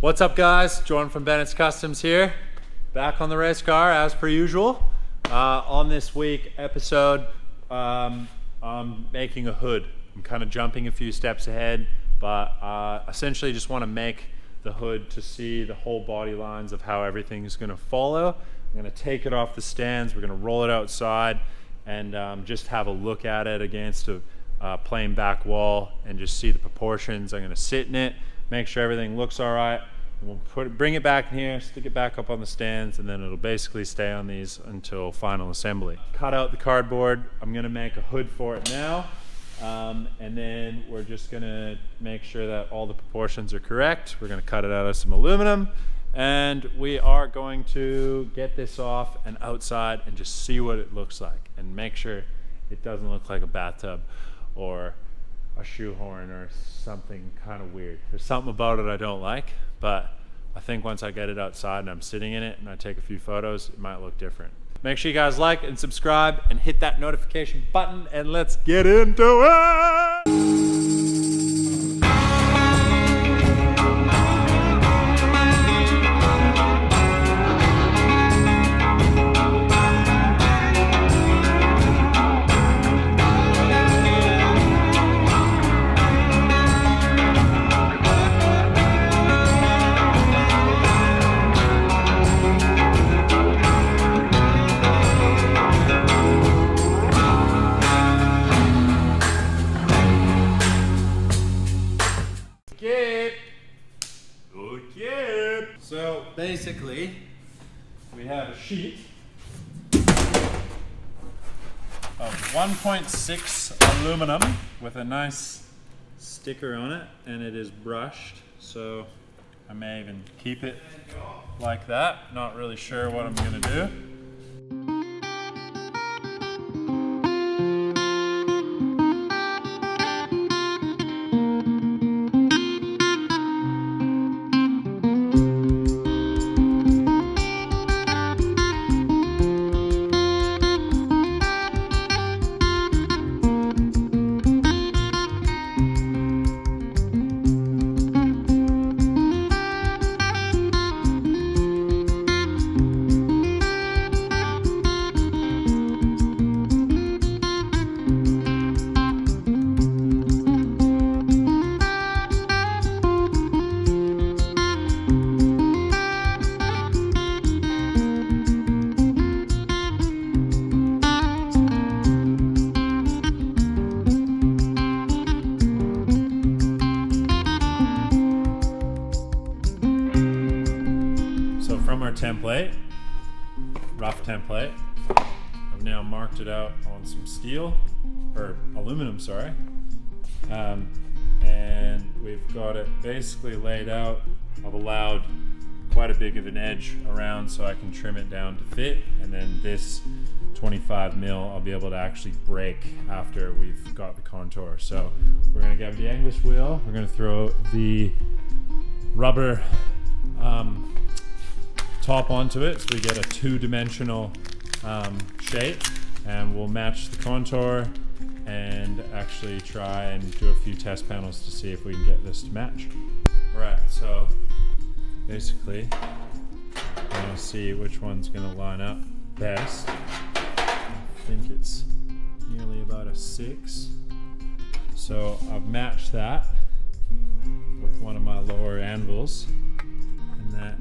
What's up guys, Jordan from Bennett's Customs here, back on the race car as per usual. On this week episode, I'm making a hood. I'm kind of jumping a few steps ahead, but essentially just want to make the hood to see the whole body lines of how everything is going to follow. I'm going to take it off the stands, we're going to roll it outside and just have a look at it against a plain back wall and just see the proportions. I'm going to sit in it, make sure everything looks all right, and we'll bring it back in here, stick it back up on the stands, and then it'll basically stay on these until final assembly. Cut out the cardboard. I'm going to make a hood for it now. And then we're just gonna make sure that all the proportions are correct. We're gonna cut it out of some aluminum, and we are going to get this off and outside and just see what it looks like and make sure it doesn't look like a bathtub or a shoehorn or something kind of weird. There's something about it I don't like, but I think once I get it outside and I'm sitting in it and I take a few photos, it might look different. Make sure you guys like and subscribe and hit that notification button, and let's get into it! So basically, we have a sheet of 1.6 aluminum with a nice sticker on it, and it is brushed, so I may even keep it like that. Not really sure what I'm gonna do. From our template, rough template, I've now marked it out on some steel, or aluminum, sorry. And we've got it basically laid out. I've allowed quite a big of an edge around so I can trim it down to fit. And then this 25 mil I'll be able to actually break after we've got the contour. So we're gonna grab the English wheel, we're gonna throw the rubber top onto it so we get a two-dimensional shape, and we'll match the contour and actually try and do a few test panels to see if we can get this to match. Right, so basically I'm gonna see which one's gonna line up best. I think it's nearly about a 6. So I've matched that with one of my lower anvils, and that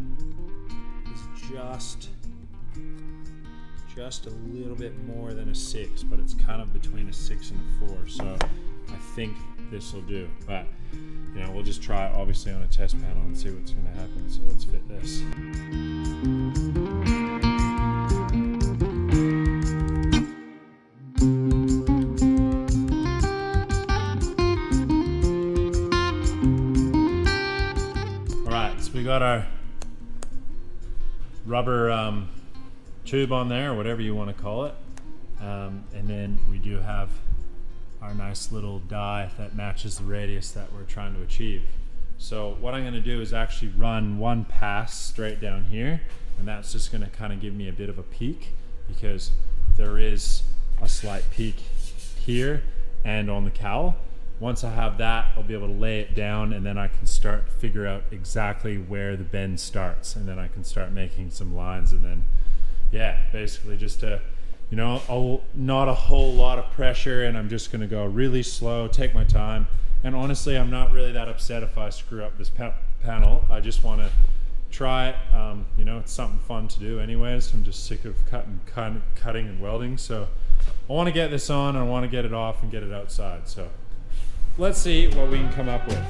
just a little bit more than a 6, but it's kind of between a 6 and a 4, so I think this will do. But you know, we'll just try it obviously on a test panel and see what's going to happen. So let's fit this. All right, so we got our rubber tube on there, or whatever you want to call it, and then we do have our nice little die that matches the radius that we're trying to achieve. So what I'm going to do is actually run one pass straight down here, and that's just going to kind of give me a bit of a peak, because there is a slight peak here and on the cowl. once I have that, I'll be able to lay it down, and then I can start to figure out exactly where the bend starts, and then I can start making some lines, and then basically just not a whole lot of pressure, and I'm just gonna go really slow, take my time. And honestly, I'm not really that upset if I screw up this panel. I just want to try it. It's something fun to do anyways. I'm just sick of cutting and welding, so I want to get this on, and I want to get it off and get it outside. So let's see what we can come up with.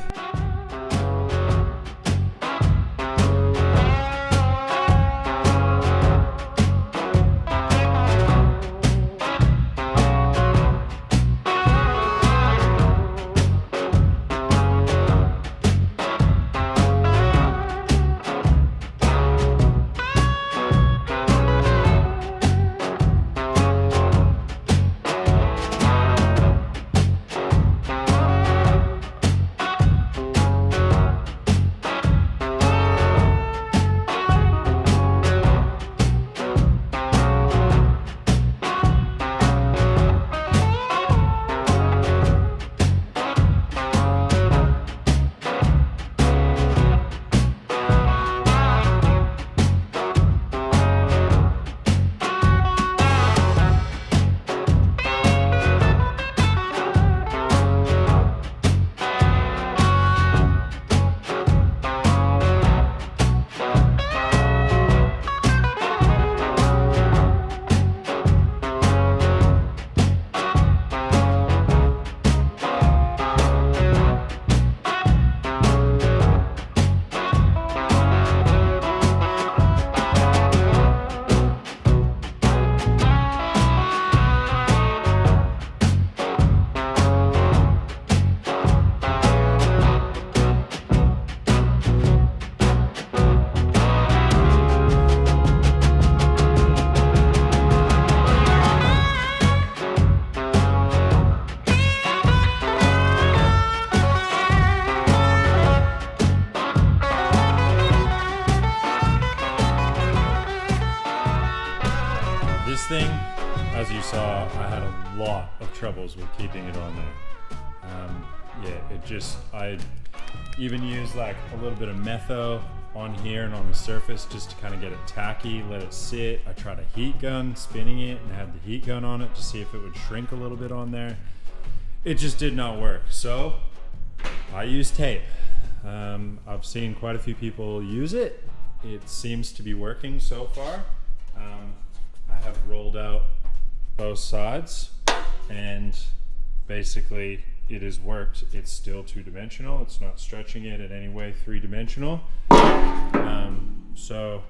This thing, as you saw, I had a lot of troubles with keeping it on there. I even used like a little bit of metho on here and on the surface just to kind of get it tacky, let it sit. I tried a heat gun, spinning it, and had the heat gun on it to see if it would shrink a little bit on there. It just did not work. So I used tape. I've seen quite a few people use it. It seems to be working so far. I have rolled out both sides, and basically it has worked. It's still two-dimensional. It's not stretching it in any way three-dimensional. So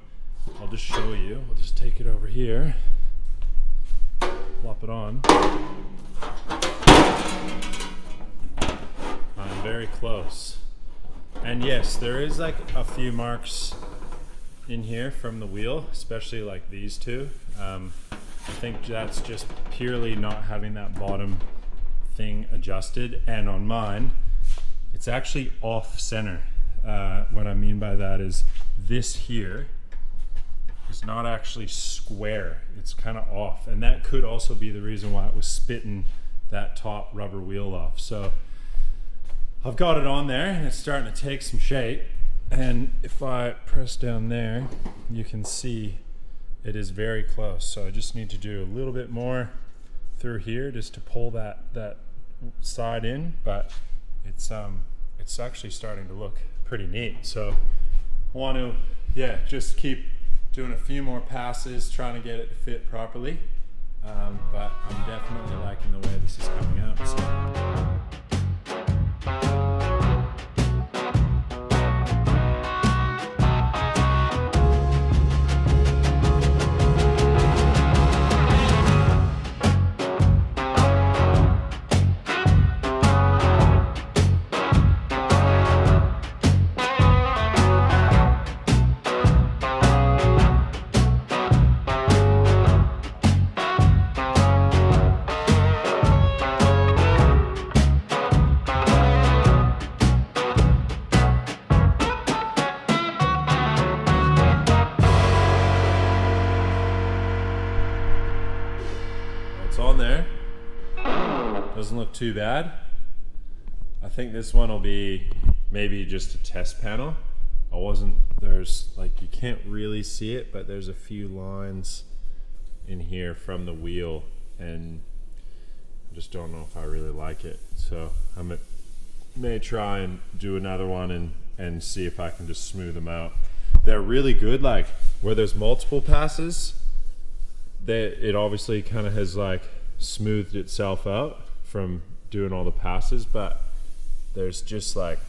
I'll just show you. We'll just take it over here, plop it on. I'm very close. And yes, there is like a few marks in here from the wheel, especially like these two. I think that's just purely not having that bottom thing adjusted, and on mine it's actually off center. What I mean by that is this here is not actually square, it's kind of off, and that could also be the reason why it was spitting that top rubber wheel off. So I've got it on there and it's starting to take some shape, and if I press down there you can see it is very close. So I just need to do a little bit more through here just to pull that side in, but it's actually starting to look pretty neat. So I want to just keep doing a few more passes, trying to get it to fit properly, but I'm definitely liking the way this is coming out. So. It's on there. Doesn't look too bad. think this one will be maybe just a test panel. There's like, you can't really see it, but there's a few lines in here from the wheel, and I just don't know if I really like it. So I may try and do another one and see if I can just smooth them out. They're really good, like where there's multiple passes, it obviously kind of has like smoothed itself out from doing all the passes, but there's just like,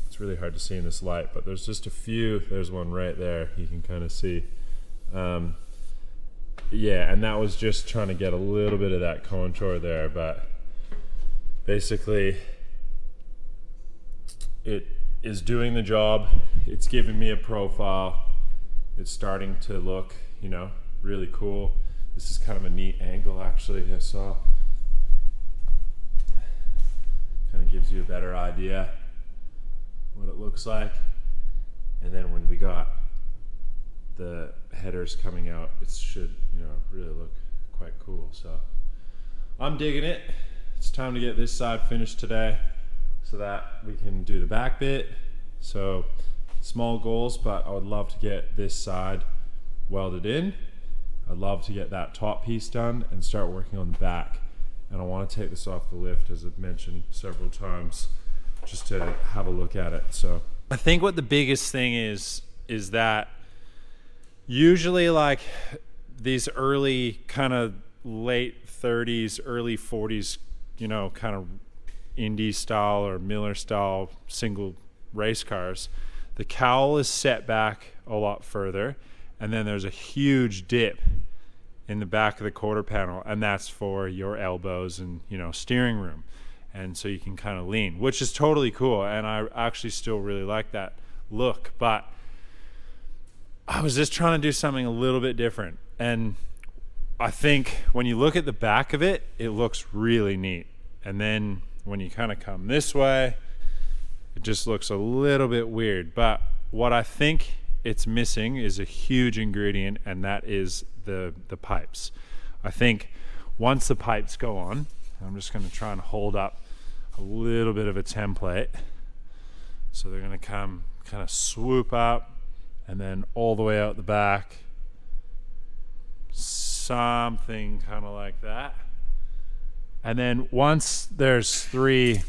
it's really hard to see in this light, but there's just a few. There's one right there you can kind of see. Yeah, and that was just trying to get a little bit of that contour there, but basically it is doing the job. It's giving me a profile. It's starting to look, you know, really cool. This is kind of a neat angle actually, I saw. Kind of gives you a better idea what it looks like. And then when we got the headers coming out, it should, you know, really look quite cool. So I'm digging it. It's time to get this side finished today so that we can do the back bit. So small goals, but I would love to get this side welded in. I'd love to get that top piece done and start working on the back. And I want to take this off the lift, as I've mentioned several times, just to have a look at it. So I think what the biggest thing is that usually like these early kind of late 30s, early 40s, you know, kind of Indy style or Miller style single race cars, the cowl is set back a lot further, and then there's a huge dip in the back of the quarter panel, and that's for your elbows and, you know, steering room. And so you can kind of lean, which is totally cool, and I actually still really like that look, but I was just trying to do something a little bit different. And I think when you look at the back of it, it looks really neat. And then when you kind of come this way, it just looks a little bit weird. But what I think it's missing is a huge ingredient, and that is the pipes. I think once the pipes go on, I'm just going to try and hold up a little bit of a template. So they're going to come kind of swoop up and then all the way out the back, something kind of like that. And then once there's 3,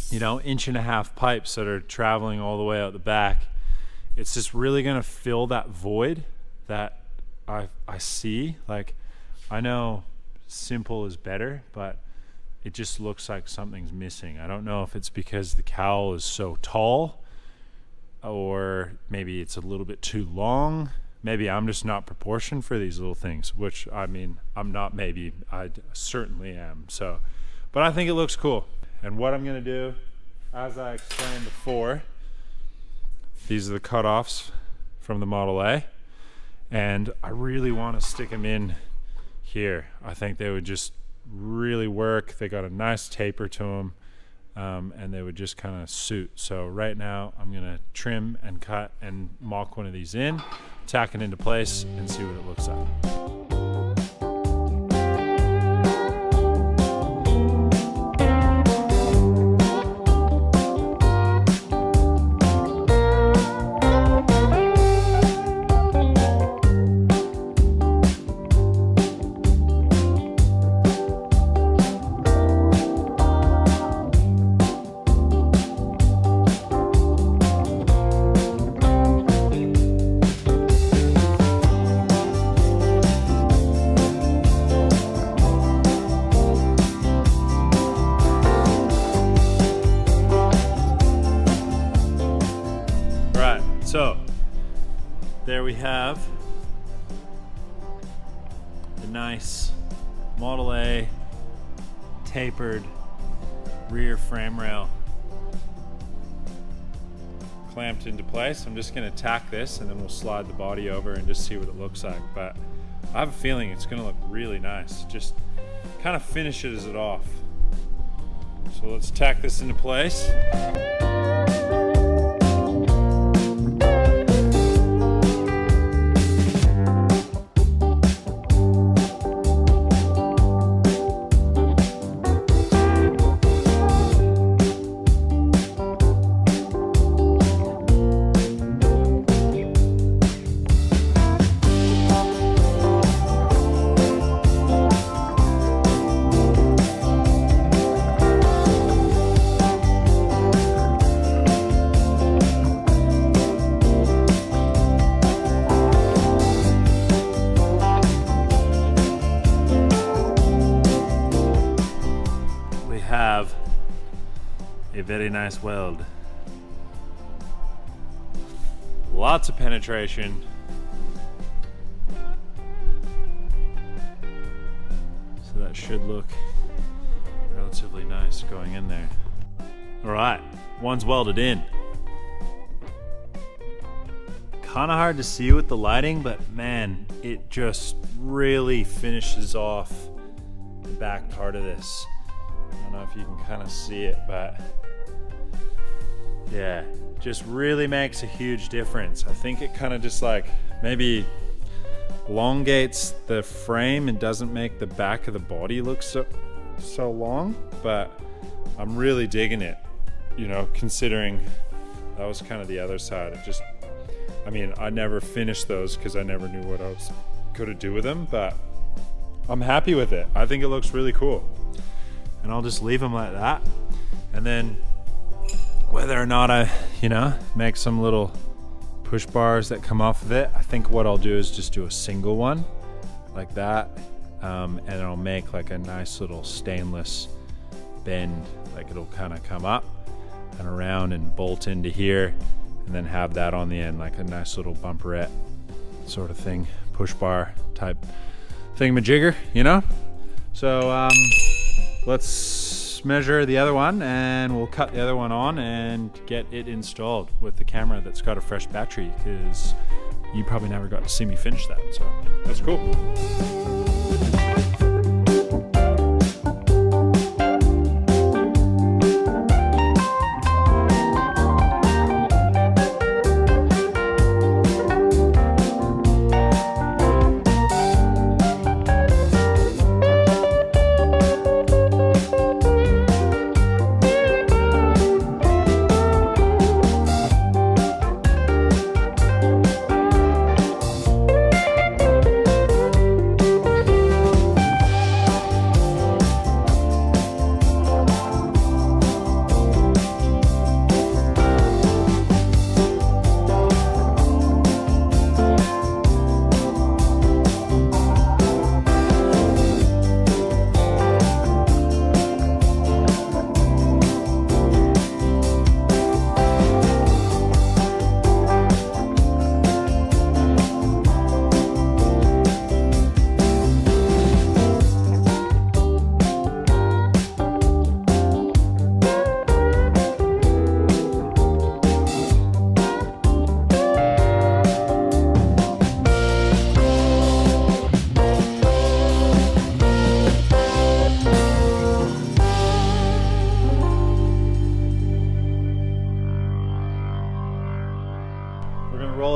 you know, 1.5-inch pipes that are traveling all the way out the back, it's just really going to fill that void that I see. Like, I know simple is better, but it just looks like something's missing. I don't know if it's because the cowl is so tall, or maybe it's a little bit too long. Maybe I'm just not proportioned for these little things, which, I mean, I'm not, maybe I certainly am. So, but I think it looks cool. And what I'm going to do, as I explained before, these are the cutoffs from the Model A, and I really want to stick them in here. I think they would just really work. They got a nice taper to them, and they would just kind of suit. So right now I'm going to trim and cut and mock one of these in, tack it into place, and see what it looks like. So there we have the nice Model A tapered rear frame rail clamped into place. I'm just going to tack this and then we'll slide the body over and just see what it looks like. But I have a feeling it's going to look really nice. Just kind of finishes it off. So let's tack this into place. very nice weld. Lots of penetration. So that should look relatively nice going in there. All right, one's welded in. Kind of hard to see with the lighting, but man, it just really finishes off the back part of this. I don't know if you can kind of see it, but yeah, just really makes a huge difference. I think it kind of just like maybe elongates the frame and doesn't make the back of the body look so long, but I'm really digging it, you know, considering that was kind of the other side. I mean, I never finished those because I never knew what I was going to do with them, but I'm happy with it. I think it looks really cool. And I'll just leave them like that. And then whether or not I, you know, make some little push bars that come off of it, I think what I'll do is just do a single one like that. And I'll make like a nice little stainless bend, like it'll kind of come up and around and bolt into here, and then have that on the end like a nice little bumperette sort of thing, push bar type thingamajigger, you know? So let's measure the other one and we'll cut the other one on and get it installed with the camera that's got a fresh battery, because you probably never got to see me finish that, so that's cool.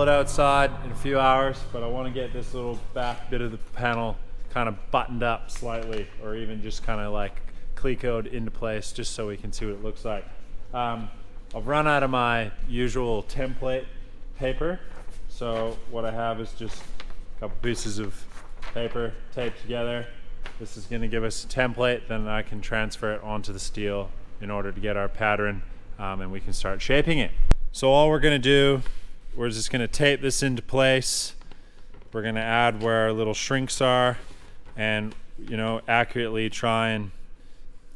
Outside in a few hours, but I want to get this little back bit of the panel kind of buttoned up slightly, or even just kind of like clecoed into place, just so we can see what it looks like. I've run out of my usual template paper, so what I have is just a couple pieces of paper taped together. This is going to give us a template, then I can transfer it onto the steel in order to get our pattern, and we can start shaping it. So all we're going to do, we're just going to tape this into place. We're going to add where our little shrinks are, and, you know, accurately try and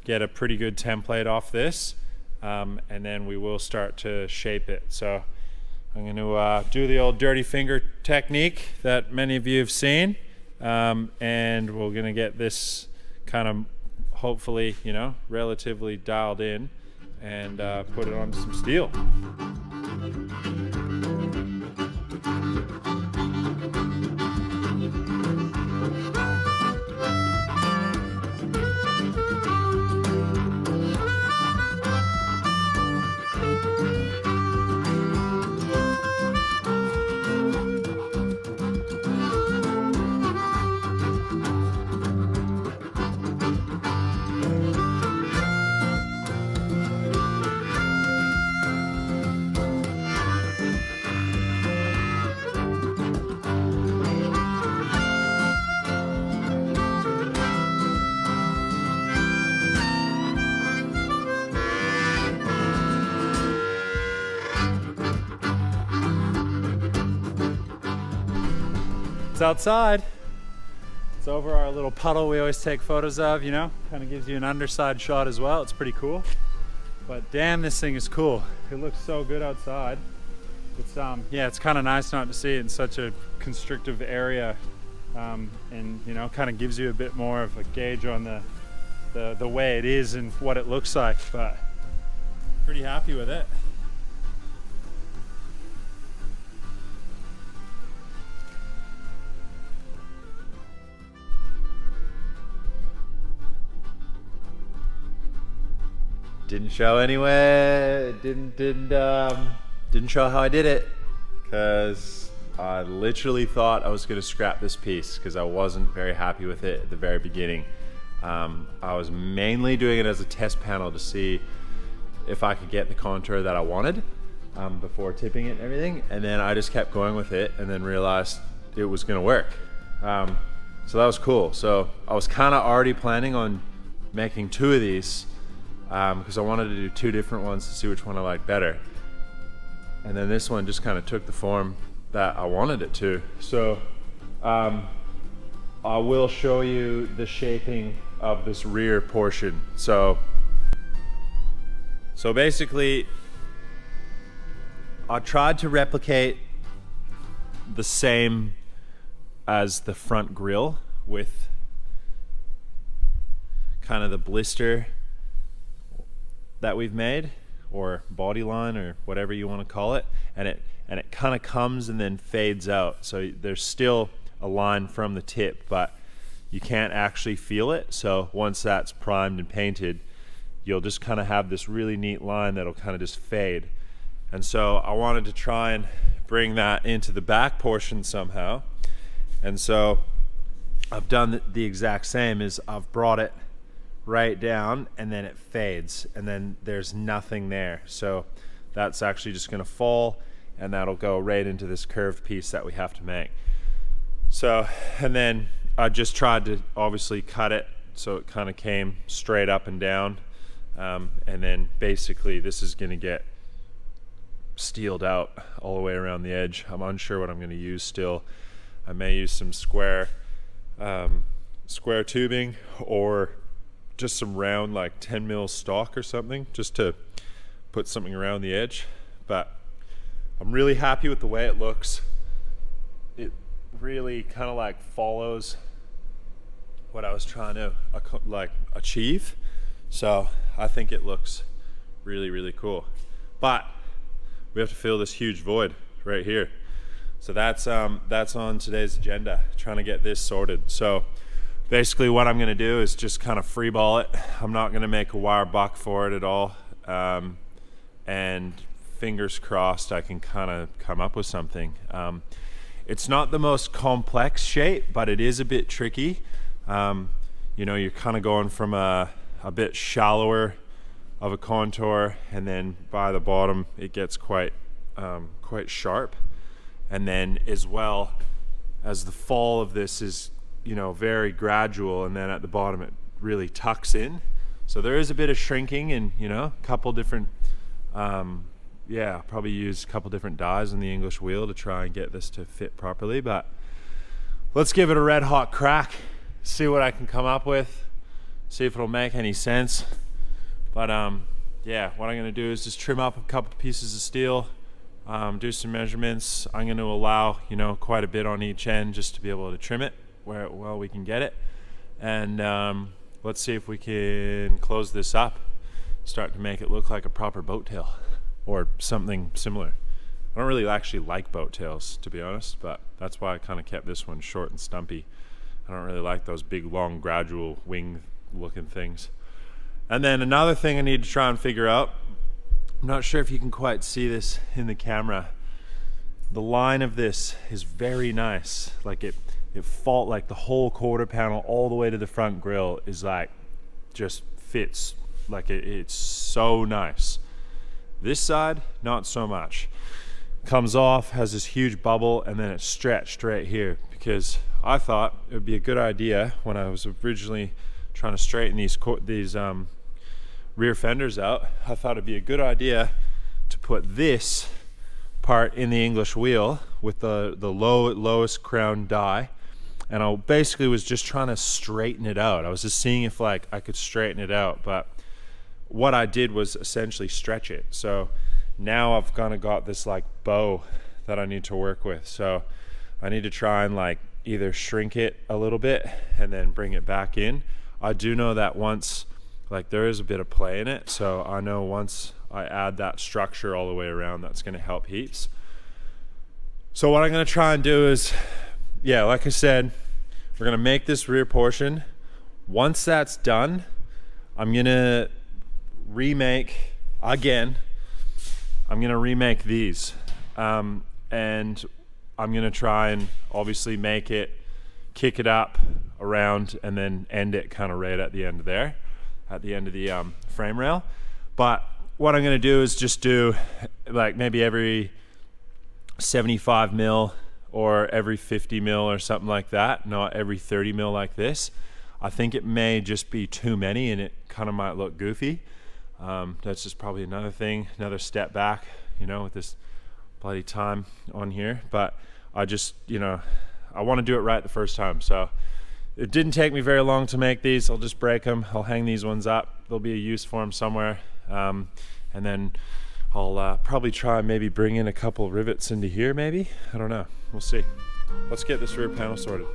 get a pretty good template off this, and then we will start to shape it. So I'm going to do the old dirty finger technique that many of you have seen, and we're going to get this kind of hopefully, you know, relatively dialed in, and put it onto some steel. It's outside. It's over our little puddle we always take photos of, you know, kind of gives you an underside shot as well. It's pretty cool. But damn, this thing is cool. It looks so good outside. It's yeah, it's kind of nice not to see it in such a constrictive area, and you know, kind of gives you a bit more of a gauge on the way it is and what it looks like. But pretty happy with it. Didn't show anyway. Didn't show how I did it, because I literally thought I was gonna scrap this piece because I wasn't very happy with it at the very beginning. I was mainly doing it as a test panel to see if I could get the contour that I wanted before tipping it and everything, and then I just kept going with it and then realized it was gonna work. So that was cool. So I was kind of already planning on making 2 of these because I wanted to do 2 different ones to see which one I liked better. And then this one just kind of took the form that I wanted it to. So I will show you the shaping of this rear portion. So basically, I tried to replicate the same as the front grille with kind of the blister that we've made, or body line, or whatever you want to call it, and it kind of comes and then fades out. So there's still a line from the tip, but you can't actually feel it. So once that's primed and painted, you'll just kind of have this really neat line that'll kind of just fade. And so I wanted to try and bring that into the back portion somehow. And so I've done the exact same. Is I've brought it right down and then it fades and then there's nothing there. So that's actually just going to fall, and that'll go right into this curved piece that we have to make. So, and then I just tried to obviously cut it so it kind of came straight up and down, and then basically this is going to get steeled out all the way around the edge. I'm unsure what I'm going to use still. I may use some square tubing, or just some round like 10 mil stock or something, just to put something around the edge. But I'm really happy with the way it looks. It really kind of like follows what I was trying to like achieve. So I think it looks really, really cool. But we have to fill this huge void right here. So that's on today's agenda, trying to get this sorted. So basically what I'm gonna do is just kind of freeball it. I'm not gonna make a wire buck for it at all. And fingers crossed I can kind of come up with something. It's not the most complex shape, but it is a bit tricky. You know, you're kind of going from a bit shallower of a contour, and then by the bottom it gets quite sharp. And then as well as the fall of this is, you know, very gradual, and then at the bottom it really tucks in. So there is a bit of shrinking, and you know, a couple different probably use a couple different dies on the English wheel to try and get this to fit properly. But let's give it a red hot crack, see what I can come up with, see if it'll make any sense. But yeah, what I'm gonna do is just trim up a couple pieces of steel, do some measurements. I'm going to allow, you know, quite a bit on each end just to be able to trim it where well we can get it. And let's see if we can close this up, start to make it look like a proper boat tail or something similar. I don't really actually like boat tails, to be honest, but that's why I kind of kept this one short and stumpy. I don't really like those big, long, gradual wing looking things. And then another thing I need to try and figure out, I'm not sure if you can quite see this in the camera. The line of this is very nice. Like it like the whole quarter panel all the way to the front grille is like, just fits. Like it's so nice. This side, not so much. Comes off, has this huge bubble, and then it's stretched right here, because I thought it would be a good idea when I was originally trying to straighten these rear fenders out. I thought it'd be a good idea to put this part in the English wheel with the lowest crown die, and I basically was just trying to straighten it out. I was just seeing if like I could straighten it out, but what I did was essentially stretch it. So now I've kind of got this like bow that I need to work with. So I need to try and like either shrink it a little bit and then bring it back in. I do know that once, like there is a bit of play in it. So I know once I add that structure all the way around, that's going to help heaps. So what I'm going to try and do is, yeah, like I said, we're going to make this rear portion. Once that's done, I'm going to remake again. I'm going to remake these. And I'm going to try and obviously make it, kick it up around, and then end it kind of right at the end of there, at the end of the frame rail. But what I'm going to do is just do like maybe every 75 mil or every 50 mil or something like that, not every 30 mil like this. I think it may just be too many and it kind of might look goofy. That's just probably another thing, another step back, you know, with this bloody time on here. But I just, you know, I want to do it right the first time. So it didn't take me very long to make these. I'll just break them. I'll hang these ones up. There'll be a use for them somewhere. And then I'll probably try and maybe bring in a couple rivets into here maybe. I don't know. We'll see. Let's get this rear panel sorted.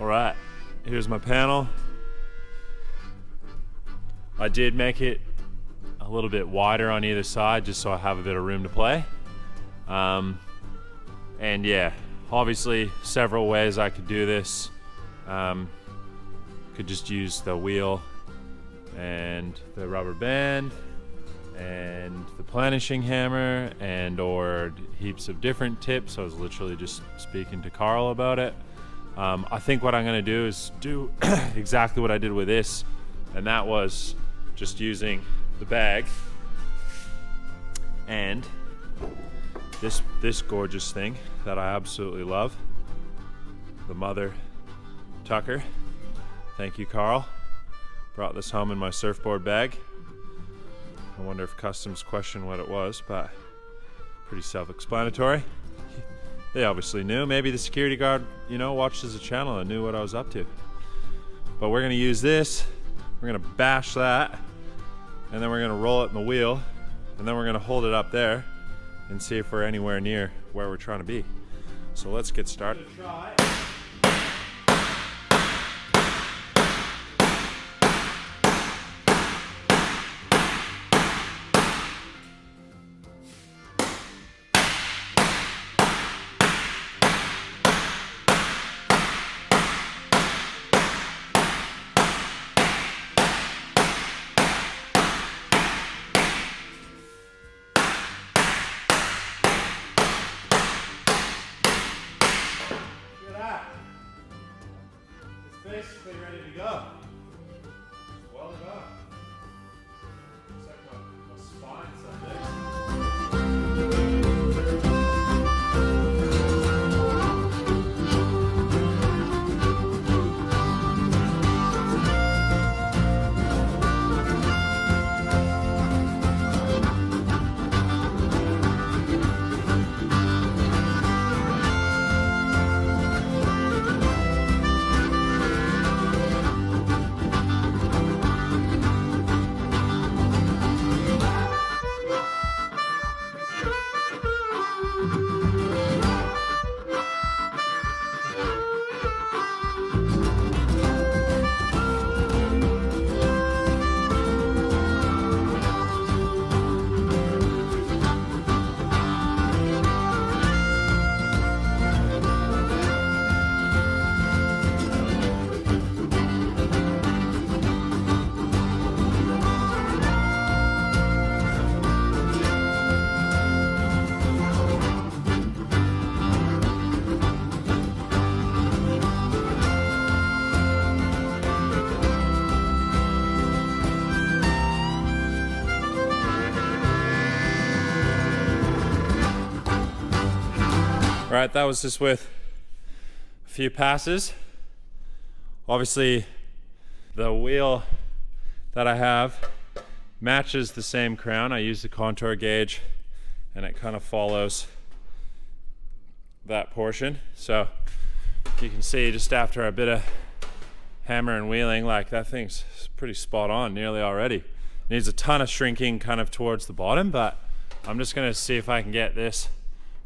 Alright, here's my panel. I did make it a little bit wider on either side just so I have a bit of room to play. And yeah, obviously several ways I could do this. Could just use the wheel and the rubber band and the planishing hammer and or heaps of different tips. I was literally just speaking to Carl about it. I think what I'm going to do is do exactly what I did with this, and that was just using the bag and this gorgeous thing that I absolutely love, the Mother Tucker. Thank you, Carl. Brought this home in my surfboard bag. I wonder if customs questioned what it was, but pretty self-explanatory. They obviously knew. Maybe the security guard, you know, watched as a channel and knew what I was up to. But we're gonna use this, we're gonna bash that, and then we're gonna roll it in the wheel, and then we're gonna hold it up there and see if we're anywhere near where we're trying to be. So let's get started. Basically ready to go. Well done. Looks like my spine someday. All right, that was just with few passes. Obviously, the wheel that I have matches the same crown. I use the contour gauge and it kind of follows that portion. So you can see just after a bit of hammer and wheeling, like that thing's pretty spot on nearly already. Needs a ton of shrinking kind of towards the bottom, but I'm just gonna see if I can get this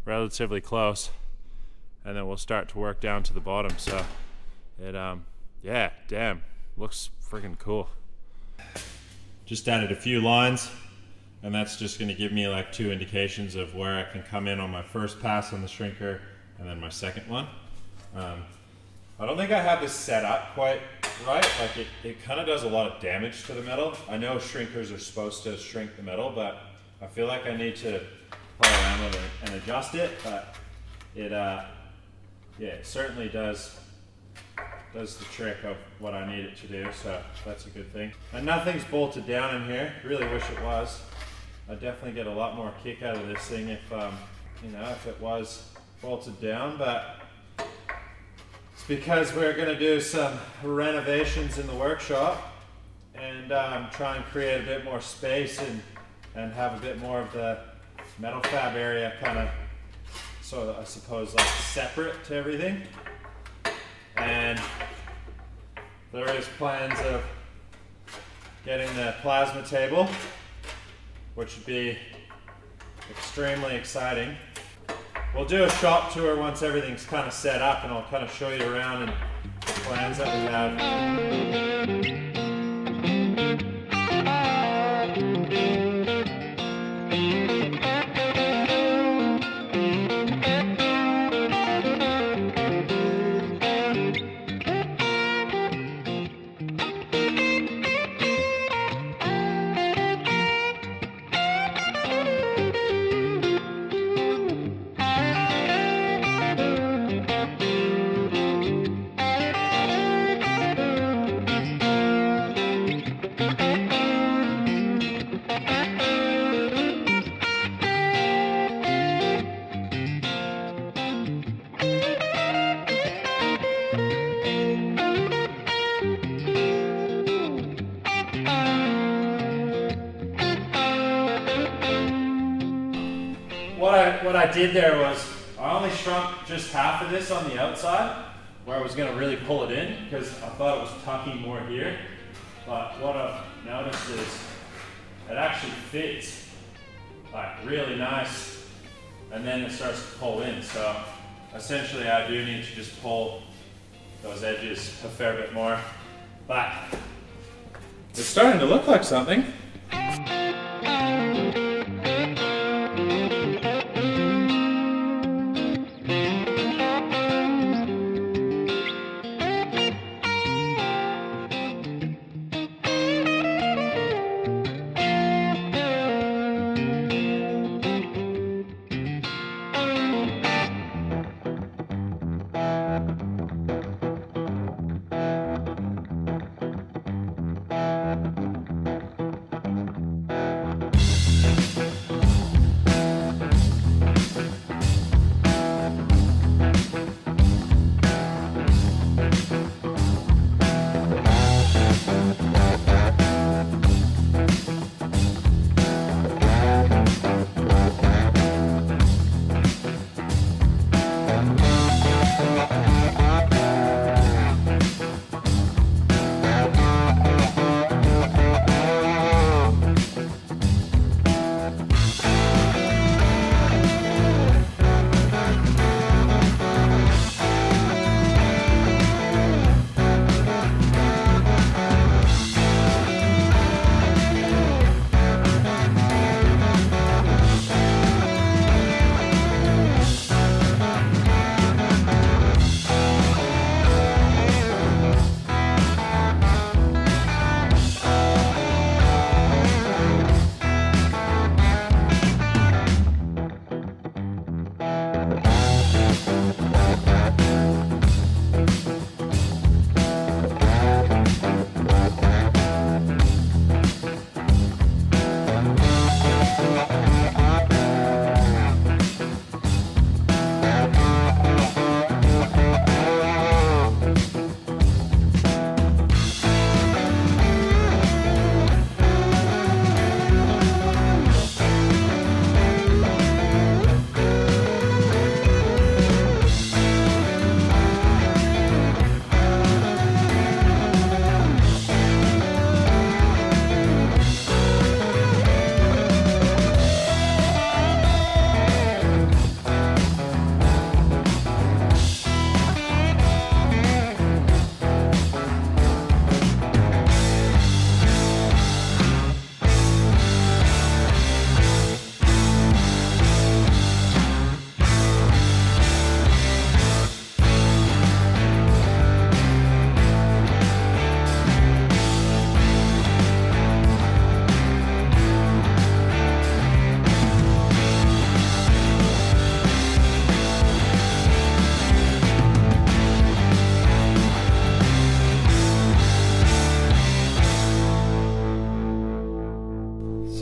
relatively close and then we'll start to work down to the bottom. So it, yeah, damn, looks freaking cool. Just added a few lines, and that's just gonna give me like 2 indications of where I can come in on my first pass on the shrinker and then my second one. I don't think I have this set up quite right. Like it kind of does a lot of damage to the metal. I know shrinkers are supposed to shrink the metal, but I feel like I need to play around with it and adjust it. But it, yeah, it certainly does the trick of what I need it to do. So that's a good thing. And nothing's bolted down in here. Really wish it was. I'd definitely get a lot more kick out of this thing if, you know, if it was bolted down. But it's because we're going to do some renovations in the workshop and try and create a bit more space and have a bit more of the metal fab area kind of, so I suppose, like separate to everything. And there is plans of getting the plasma table, which would be extremely exciting. We'll do a shop tour once everything's kind of set up, and I'll kind of show you around and the plans that we have. What I did there was I only shrunk just half of this on the outside where I was going to really pull it in because I thought it was tucking more here. But what I've noticed is it actually fits like really nice, and then it starts to pull in. So essentially I do need to just pull those edges a fair bit more. But it's starting to look like something.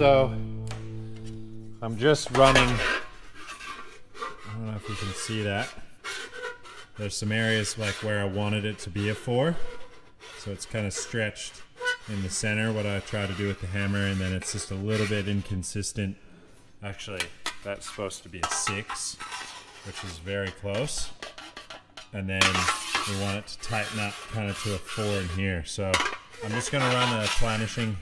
So I'm just running, I don't know if you can see that. There's some areas like where I wanted it to be a 4. So it's kind of stretched in the center, what I try to do with the hammer, and then it's just a little bit inconsistent. Actually, that's supposed to be a 6, which is very close. And then we want it to tighten up kind of to a 4 in here. So I'm just gonna run a planishing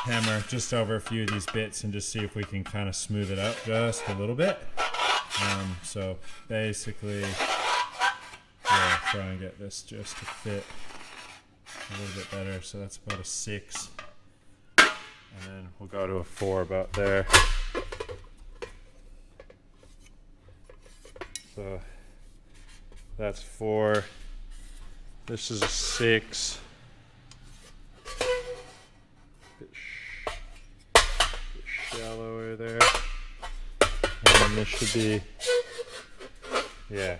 hammer just over a few of these bits and just see if we can kind of smooth it out just a little bit. So basically, yeah, try and get this just to fit a little bit better. So that's about a 6, and then we'll go to a 4 about there. So that's 4. This is a 6. Bit shallower there. And then this should be, yeah.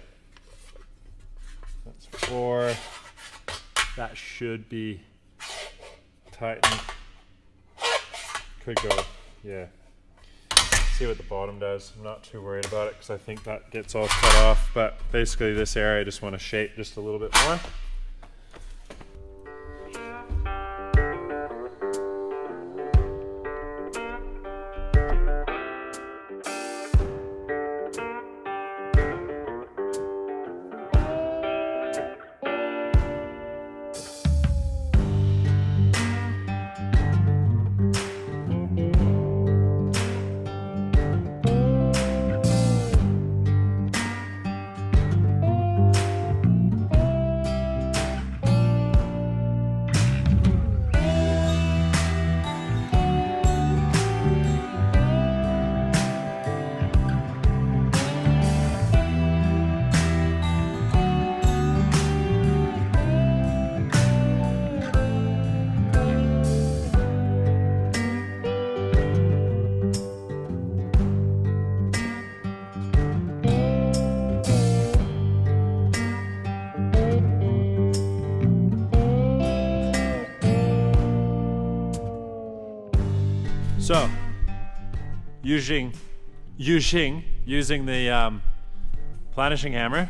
That's 4. That should be tightened. Could go, yeah. See what the bottom does. I'm not too worried about it because I think that gets all cut off. But basically this area I just want to shape just a little bit more. So, using the planishing hammer,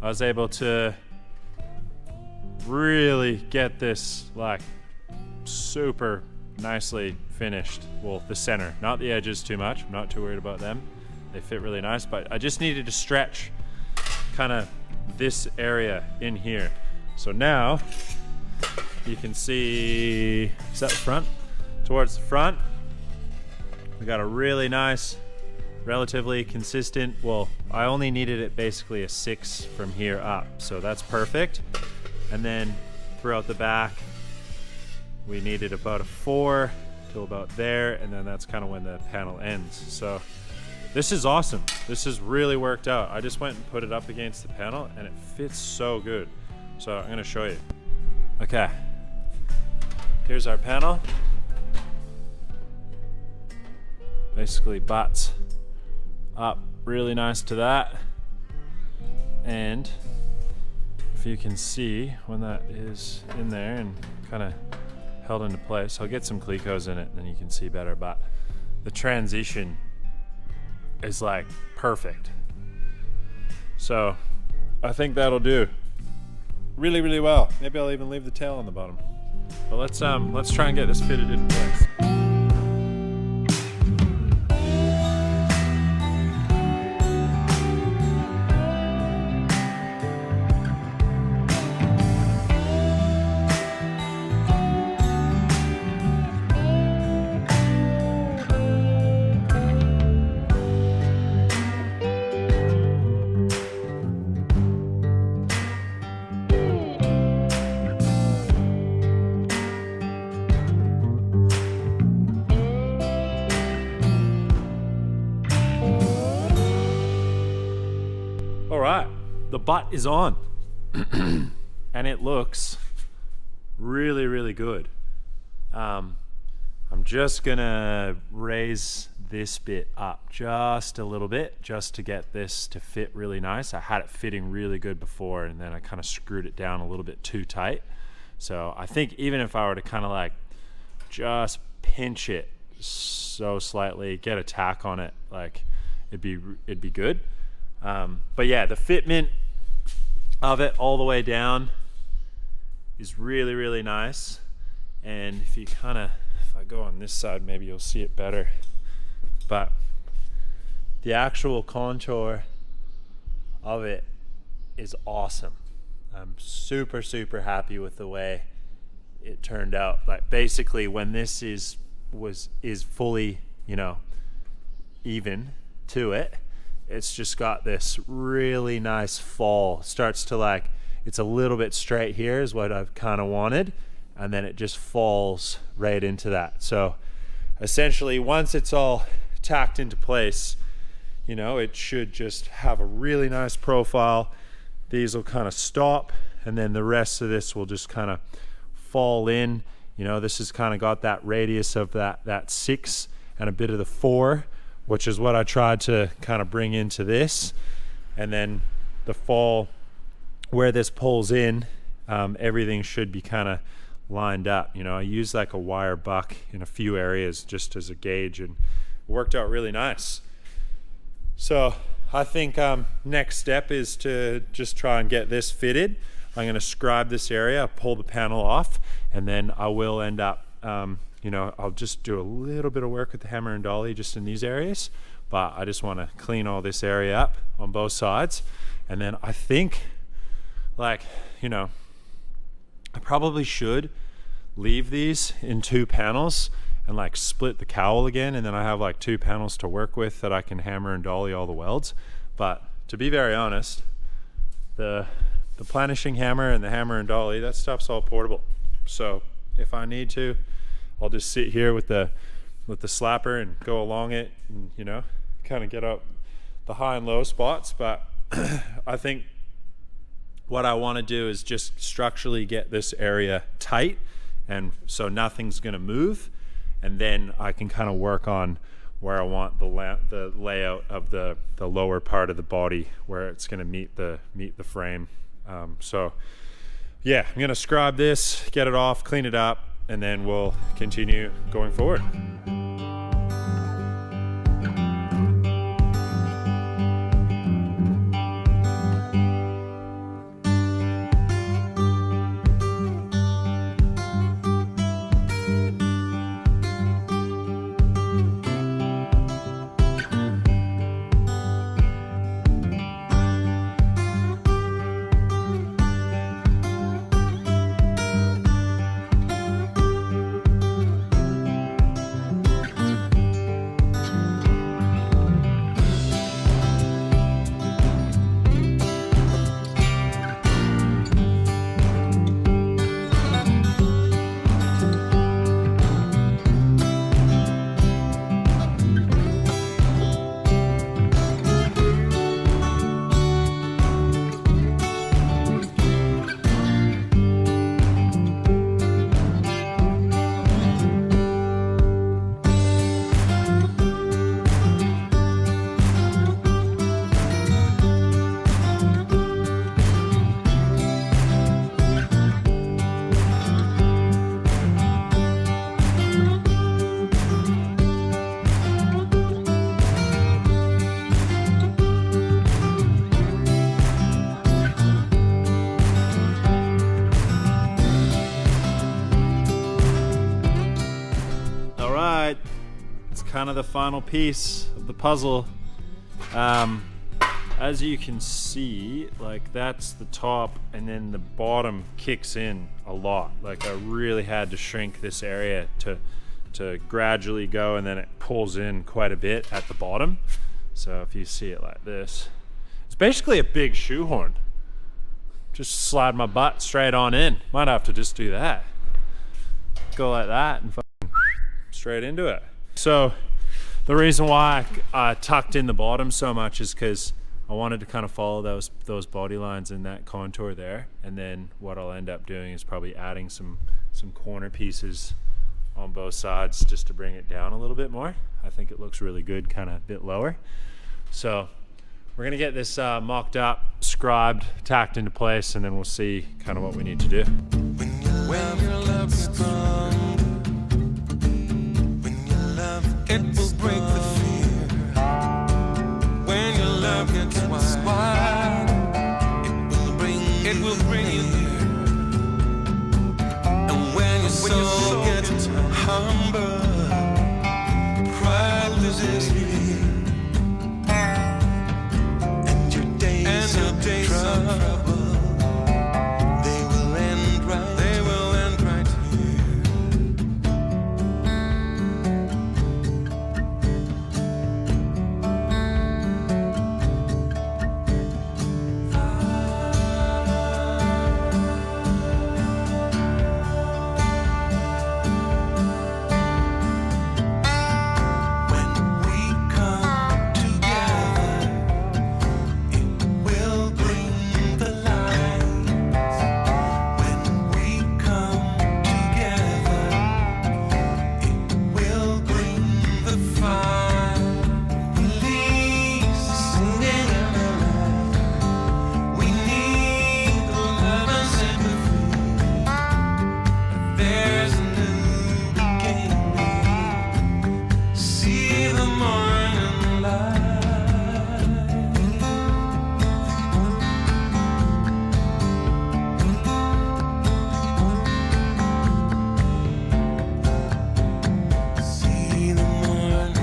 I was able to really get this like super nicely finished. Well, the center, not the edges too much. I'm not too worried about them. They fit really nice, but I just needed to stretch kind of this area in here. So now you can see, is that the front? Towards the front, we got a really nice, relatively consistent, well, I only needed it basically a 6 from here up, so that's perfect. And then throughout the back, we needed about a 4 to about there, and then that's kind of when the panel ends. So this is awesome. This has really worked out. I just went and put it up against the panel, and it fits so good. So I'm gonna show you. Okay, here's our panel. Basically butts up really nice to that, and if you can see when that is in there and kind of held into place, I'll get some Clicos in it and then you can see better, but the transition is like perfect. So I think that'll do really, really well. Maybe I'll even leave the tail on the bottom, but let's try and get this fitted in place. The butt is on and it looks really, really good. I'm just gonna raise this bit up just a little bit just to get this to fit really nice. I had it fitting really good before and then I kind of screwed it down a little bit too tight. So I think even if I were to kind of like just pinch it so slightly, get a tack on it, like it'd be good. But yeah, the fitment of it all the way down is really, really nice. And if I go on this side, maybe you'll see it better. But the actual contour of it is awesome. I'm super, super happy with the way it turned out. Like basically when this is fully, even to it, it's just got this really nice fall. Starts to it's a little bit straight here is what I've kind of wanted, and then it just falls right into that. So essentially once it's all tacked into place, it should just have a really nice profile. These will kind of stop, and then the rest of this will just kind of fall in. This has kind of got that radius of that 6 and a bit of the 4, which is what I tried to kind of bring into this. And then the fall where this pulls in, everything should be kind of lined up. I used like a wire buck in a few areas just as a gauge, and it worked out really nice. So I think next step is to just try and get this fitted. I'm going to scribe this area, pull the panel off, and then I will end up, I'll just do a little bit of work with the hammer and dolly just in these areas, but I just want to clean all this area up on both sides. And then I think, I probably should leave these in 2 panels and split the cowl again, and then I have 2 panels to work with that I can hammer and dolly all the welds. But to be very honest, the planishing hammer and the hammer and dolly, that stuff's all portable. So if I need to, I'll just sit here with the slapper and go along it, and kind of get up the high and low spots. But I think what I want to do is just structurally get this area tight, and so nothing's going to move, and then I can kind of work on where I want the layout of the lower part of the body, where it's going to meet the frame. So yeah, I'm going to scribe this, get it off, clean it up, and then we'll continue going forward. Kind of the final piece of the puzzle. As you can see, that's the top, and then the bottom kicks in a lot. I really had to shrink this area to gradually go, and then it pulls in quite a bit at the bottom. So if you see it like this, it's basically a big shoehorn. Just slide my butt straight on in. Might have to just do that. Go like that and straight into it. So the reason why I tucked in the bottom so much is because I wanted to kind of follow those body lines and that contour there, and then what I'll end up doing is probably adding some corner pieces on both sides just to bring it down a little bit more. I think it looks really good, kind of a bit lower. So we're gonna get this mocked up, scribed, tacked into place, and then we'll see kind of what we need to do. When your love is strong, humble, pride loses me, and your days of trouble, they will end right here. When we come together, it will bring the light. When we come together, it will bring the fire. Release the singing and the laughter. We need the love and sympathy. There's a new beginning. See the morning light. See the morning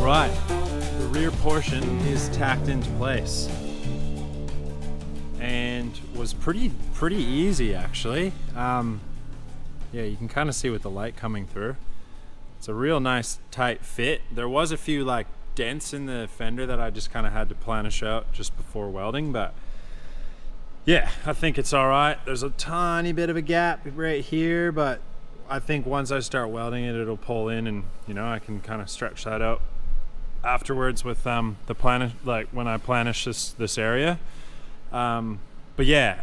Right, the rear portion is tacked into place and was pretty easy actually. Yeah, you can kind of see with the light coming through. It's a real nice tight fit. There was a few like dents in the fender that I just kind of had to planish out just before welding, but yeah, I think it's all right. There's a tiny bit of a gap right here, but I think once I start welding it, it'll pull in, and you know, I can kind of stretch that out afterwards with the planish, like when I planish this area. But yeah,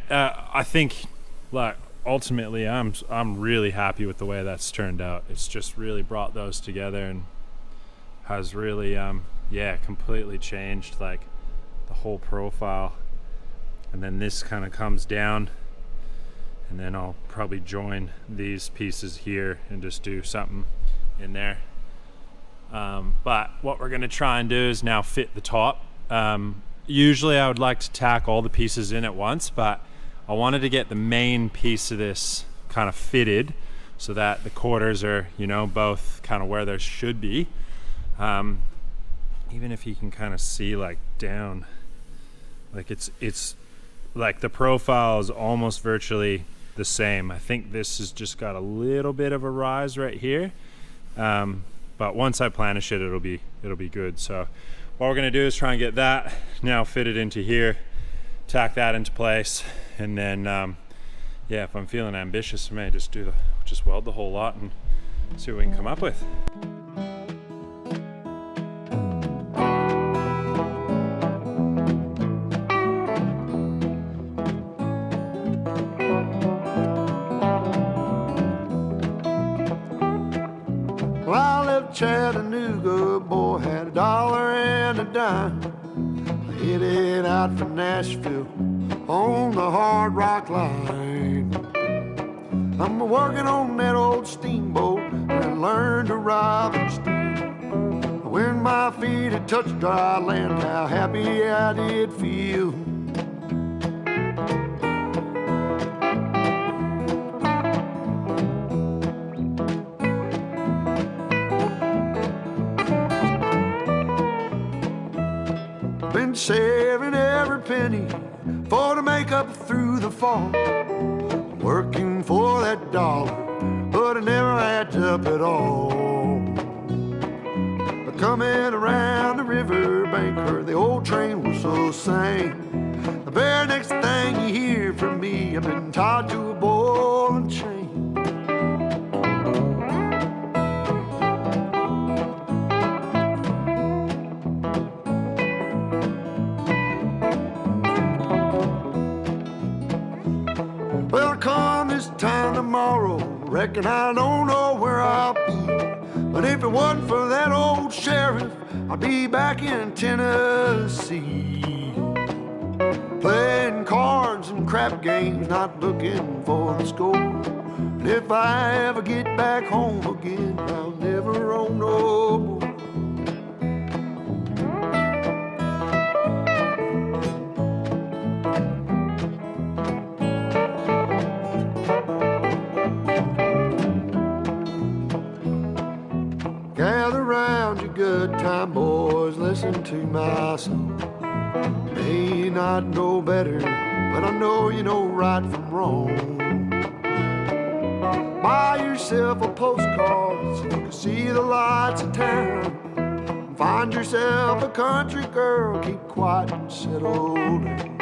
I think like ultimately I'm really happy with the way that's turned out. It's just really brought those together and has really yeah, completely changed like the whole profile. And then this kind of comes down, and then I'll probably join these pieces here and just do something in there. But what we're gonna try and do is now fit the top. Usually I would like to tack all the pieces in at once, but I wanted to get the main piece of this kind of fitted so that the quarters are, you know, both kind of where they should be. Even if you can kind of see like down, like it's like the profile is almost virtually the same. I think this has just got a little bit of a rise right here. But once I planish it, it'll be good. So what we're gonna do is try and get that now fitted into here, tack that into place, and then yeah, if I'm feeling ambitious, I may just weld the whole lot and see what we can come up with. out of Chattanooga, boy, had $1 and a dime. Headed out for Nashville on the Hard Rock Line. I'm working on that old steamboat and I learned to rob and steal. When my feet had touched dry land, how happy I did feel. Been saving every penny for to make up through the fall. Working for that dollar, but it never adds up at all. Coming around the riverbank, heard the old train whistle sing. The very next thing you hear from me, I've been tied to a ball and chain. Well, come this time tomorrow, reckon I don't know where I'll be. But if it wasn't for that old sheriff, I'd be back in Tennessee. Playing cards and crap games, not looking for the score. And if I ever get back home again, I'll never own no more. Gather round, you good time boys, listen to my song. May not know better, but I know you know right from wrong. Buy yourself a postcard so you can see the lights of town. Find yourself a country girl, keep quiet and settle down.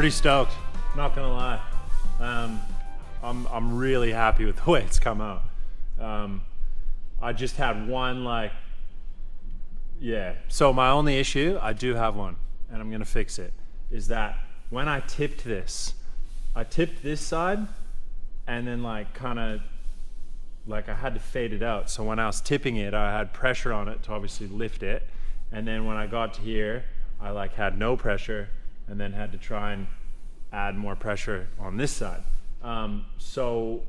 pretty stoked. Not gonna lie. I'm really happy with the way it's come out. I just had one So my only issue, I do have one, and I'm gonna fix it, is that when I tipped this side, and then I had to fade it out. So when I was tipping it, I had pressure on it to obviously lift it. And then when I got to here, I had no pressure, and then had to try and add more pressure on this side. So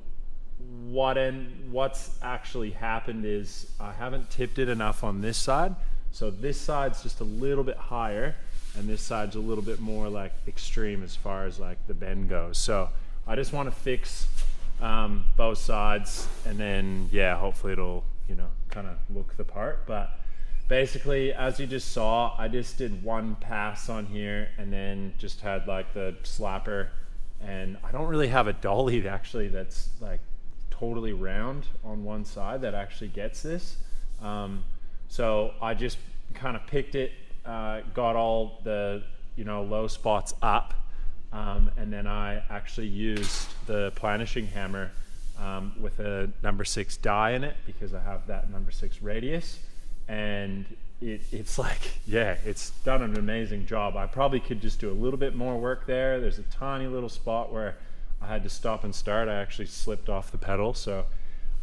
what's actually happened is I haven't tipped it enough on this side. So this side's just a little bit higher, and this side's a little bit more like extreme as far as like the bend goes. So I just want to fix both sides, and then yeah, hopefully it'll, you know, kind of look the part. But basically, as you just saw, I just did one pass on here and then just had like the slapper, and I don't really have a dolly actually that's like totally round on one side that actually gets this. So I just kind of picked it, got all the, you know, low spots up, and then I actually used the planishing hammer with a number 6 die in it, because I have that number 6 radius, and it's like, yeah, it's done an amazing job. I probably could just do a little bit more work there. There's a tiny little spot where I had to stop and start. I actually slipped off the pedal. So,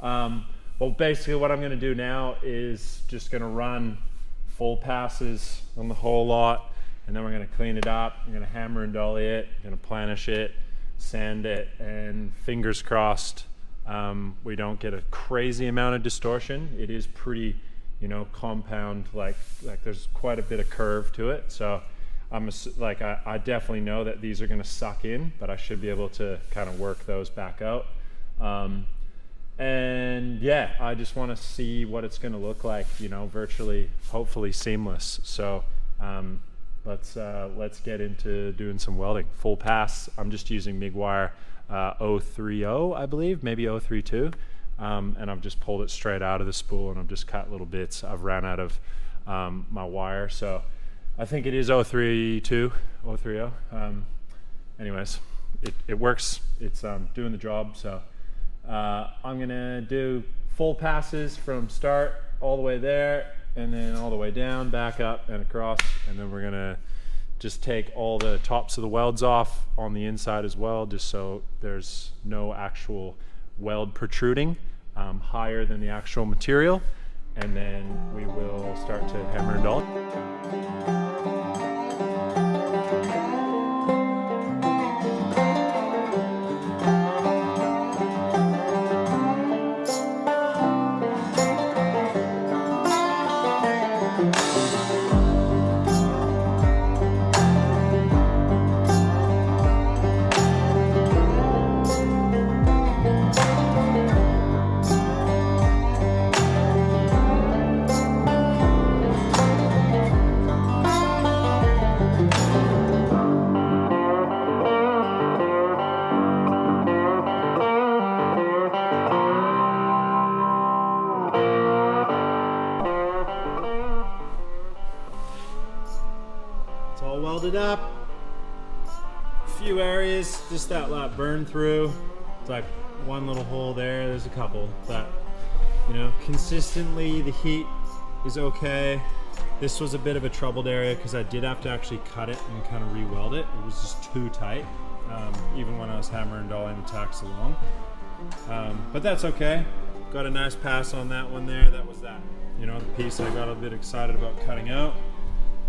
well, basically what I'm going to do now is just going to run full passes on the whole lot, and then we're going to clean it up. I'm going to hammer and dolly it, going to planish it, sand it, and fingers crossed we don't get a crazy amount of distortion. It is pretty, you know, compound, like there's quite a bit of curve to it. So I definitely know that these are going to suck in, but I should be able to kind of work those back out. And yeah, I just want to see what it's going to look like, you know, virtually, hopefully seamless. So let's get into doing some welding. Full pass. I'm just using MIG wire 030, I believe, maybe 032. And I've just pulled it straight out of the spool, and I've just cut little bits. I've ran out of my wire, so I think it is 032, 030. Anyways, it works. It's doing the job. So I'm gonna do full passes from start all the way there, and then all the way down, back up and across, and then we're gonna just take all the tops of the welds off on the inside as well, just so there's no actual weld protruding higher than the actual material, and then we will start to hammer and dolly. Welded up, a few areas just that lot burned through. It's like one little hole there, there's a couple, but you know, consistently the heat is okay. This was a bit of a troubled area because I did have to actually cut it and kind of re-weld it. It was just too tight, even when I was hammering and dollying the tacks along. But that's okay. Got a nice pass on that one there. That was that, you know, the piece I got a bit excited about cutting out,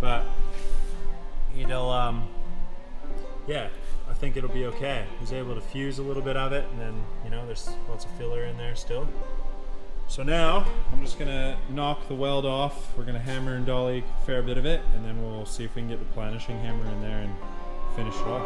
but it'll yeah, I think it'll be okay. I was able to fuse a little bit of it, and then, you know, there's lots of filler in there still. So now I'm just gonna knock the weld off. We're gonna hammer and dolly a fair bit of it, and then we'll see if we can get the planishing hammer in there and finish it off.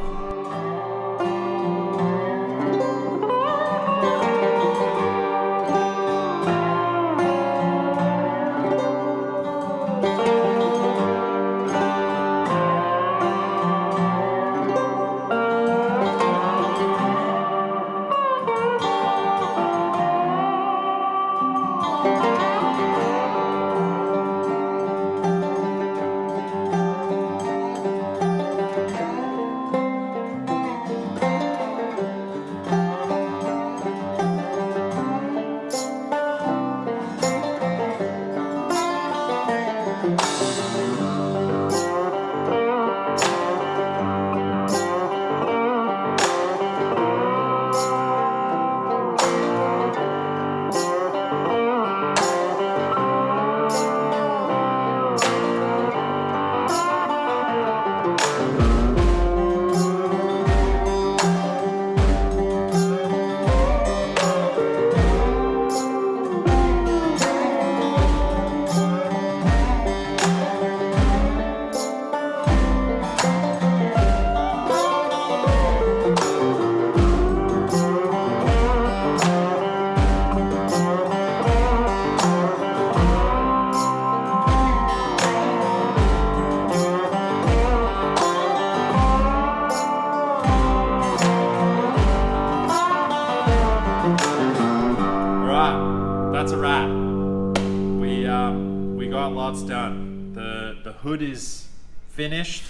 lot's done. The hood is finished.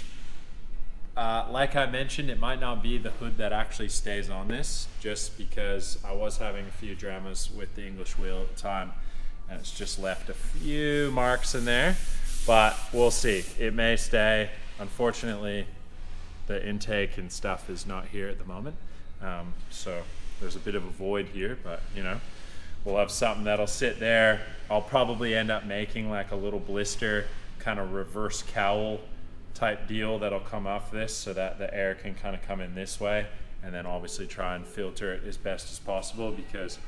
Like I mentioned, it might not be the hood that actually stays on this, just because I was having a few dramas with the English wheel at the time, and it's just left a few marks in there, but we'll see. It may stay. Unfortunately, the intake and stuff is not here at the moment, so there's a bit of a void here, but you know, we'll have something that'll sit there. I'll probably end up making like a little blister kind of reverse cowl type deal that'll come off this, so that the air can kind of come in this way, and then obviously try and filter it as best as possible, because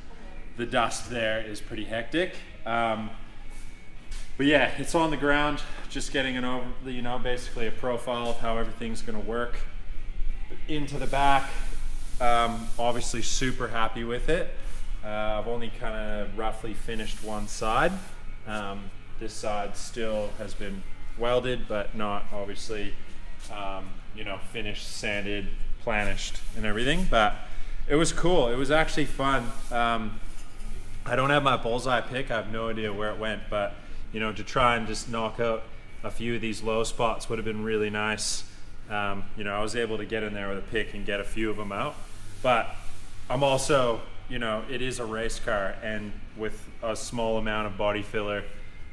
the dust there is pretty hectic. But yeah, it's on the ground, just getting an over, you know, basically a profile of how everything's gonna work. Into the back, obviously super happy with it. I've only kind of roughly finished one side. This side still has been welded, but not obviously, you know, finished, sanded, planished and everything, but it was cool. It was actually fun. I don't have my bullseye pick. I have no idea where it went, but you know, to try and just knock out a few of these low spots would have been really nice. You know, I was able to get in there with a pick and get a few of them out, but I'm also, you know, it is a race car, and with a small amount of body filler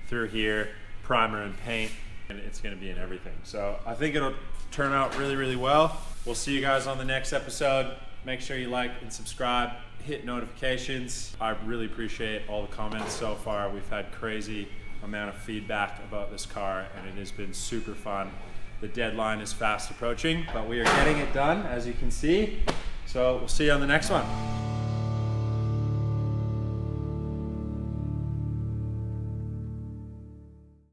through here, primer and paint, and it's going to be in everything. So I think it'll turn out really, really well. We'll see you guys on the next episode. Make sure you like and subscribe, hit notifications. I really appreciate all the comments so far. We've had crazy amount of feedback about this car, and it has been super fun. The deadline is fast approaching, but we are getting it done, as you can see. So we'll see you on the next one.